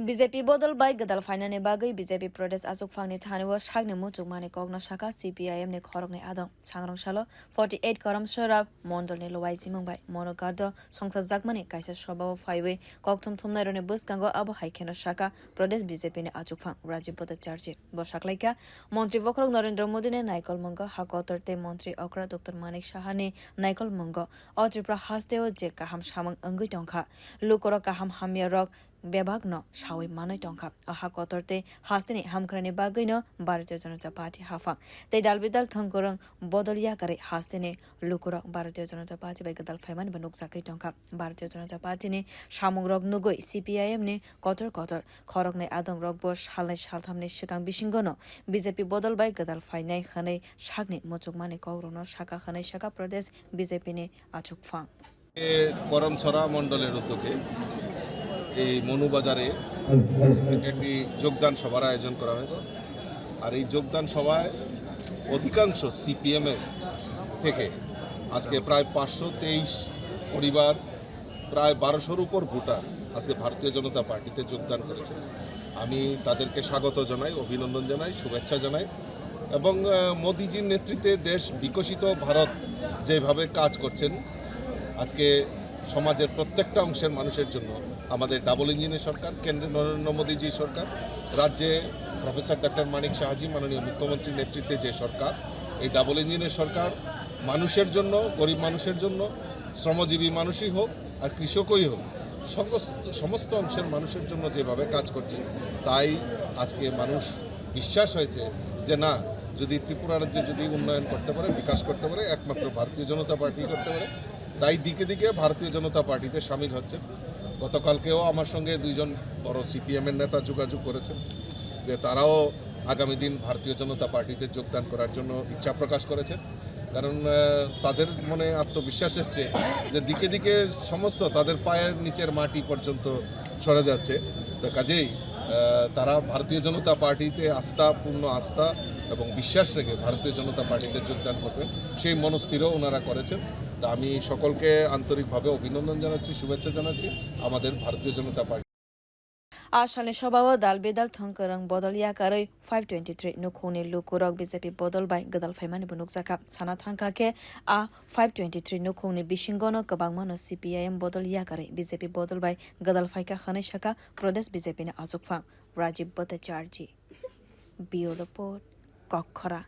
BJP bodol bai gadal fainane bagai BJP Pradesh Asuk Phangni thaniwa shakne muchuk mane kogna shaka CPIM ne khorokne adong changrong shalo 48 karam shara mondol ne lowai simong bai monogardo songsa jakmani kaisa sobaw phaiwe kokthum thumnai rone buskango abo haikeno shaka Pradesh BJP ne Asuk Phang Rajiv Bhattacharya bo shaklaika মন্ত্রী বখরক নরেন্দ্র মোদী নে নাইকল মঙ্গ হাকতরতে মন্ত্রী অকরা doctor মানিক সাহানে নাইকল মঙ্গ অত্রিপ্রা হাসতেও যে কাহাম সামং অঙ্গৈ টংখা লুকর কাহাম হামিয়া rock বেভাগ্ন সাউই মানৈ টংখা আহা কতরতে হাসতেনে হামখরানি বাগৈনো ভারতীয় জনতা party half a তাই দালবিদাল থংকরং বদলিয়া করে হাসতেনে লুকরক ভারতীয় জনতা পার্টি বাই গদাল ফাইমান বা নুকসাकै টংখা ভারতীয় জনতা পার্টি নে সামং রক নুগৈ CPIM নে কতর কতর খরকনে আদং রক ব সালনাই সালথামনে সিগাং বিসিংগনো BJP bodol bai gadal fainai khanai shakni muchuk mane kogrno shaka khanai shaka Pradesh BJP ne Asuk Phang Karamchhara মণ্ডলের উদ্যোগে এই মনুবাজারে একটি যোগদান সভার আয়োজন করা হয়েছে আর এই যোগদান সভায় অধিকাংশ CPM এর থেকে আজকে প্রায় 523 পরিবার প্রায় 1200-র উপর ভোটার আজকে ভারতীয় জনতা পার্টিতে যোগদান করেছে আমি তাদেরকে স্বাগত জানাই অভিনন্দন জানাই শুভেচ্ছা জানাই এবং মোদিজির নেতৃত্বে দেশ বিকশিত ভারত যেভাবে কাজ করছেন আজকে সমাজের প্রত্যেকটা অংশের মানুষের জন্য আমাদের ডাবল ইঞ্জিনের সরকার কেন্দ্রে নরেন্দ্র মোদীজি সরকার রাজ্যে প্রফেসর ডক্টর মানিক সাহাজি মাননীয় মুখ্যমন্ত্রীর নেতৃত্বে যে সরকার এই ডাবল ইঞ্জিনের সরকার মানুষের জন্য গরিব মানুষের জন্য শ্রমজীবী মানুষই হোক আর কৃষকই হোক সমস্ত অংশের মানুষের জন্য যেভাবে কাজ করছে তাই আজকে মানুষ বিশ্বাস হয়েছে যে না যদি ত্রিপুরা রাজ্যে যদি উন্নয়ন করতে পারে বিকাশ করতে পারে একমাত্র ভারতীয় জনতা পার্টি করতে পারে তাই দিকে দিকে ভারতীয় জনতা পার্টিতে সামিল হচ্ছে গতকালকেও আমার সঙ্গে দুইজন বড় CPM এর নেতা যোগাযোগ করেছেন যে তারাও আগামী দিন ভারতীয় জনতা পার্টিতে যোগদান করার জন্য ইচ্ছা প্রকাশ করেছেন কারণ তাদের মনে আত্মবিশ্বাস এসছে যে দিকে দিকে সমস্ত তাদের পায়ের নিচের মাটি পর্যন্ত সরে যাচ্ছে তো কাজেই তারা ভারতীয় জনতা পার্টিতে পূর্ণ আস্থা এবং বিশ্বাস রেখে ভারতীয় জনতা পার্টিতে যোগদান করবেন সেই মনস্থিরও ওনারা করেছেন তা আমি সকলকে আন্তরিকভাবে অভিনন্দন জানাচ্ছি শুভেচ্ছা জানাচ্ছি আমাদের ভারতীয় জনতা party Ashalni sobawa dal bedal thongkarang bodoliya karoi 523 nukhuni lukurok BJP bodol bai gadal faimani bunuk jaka sana thangka ke a 523 nukhuni bisingono kabangmano CPIM bodoliya karoi BJP bodol bai gadal faika khanai shaka Pradesh BJP ne Asuk Phang Rajiv Bhattacharya Bureau Report Kokhara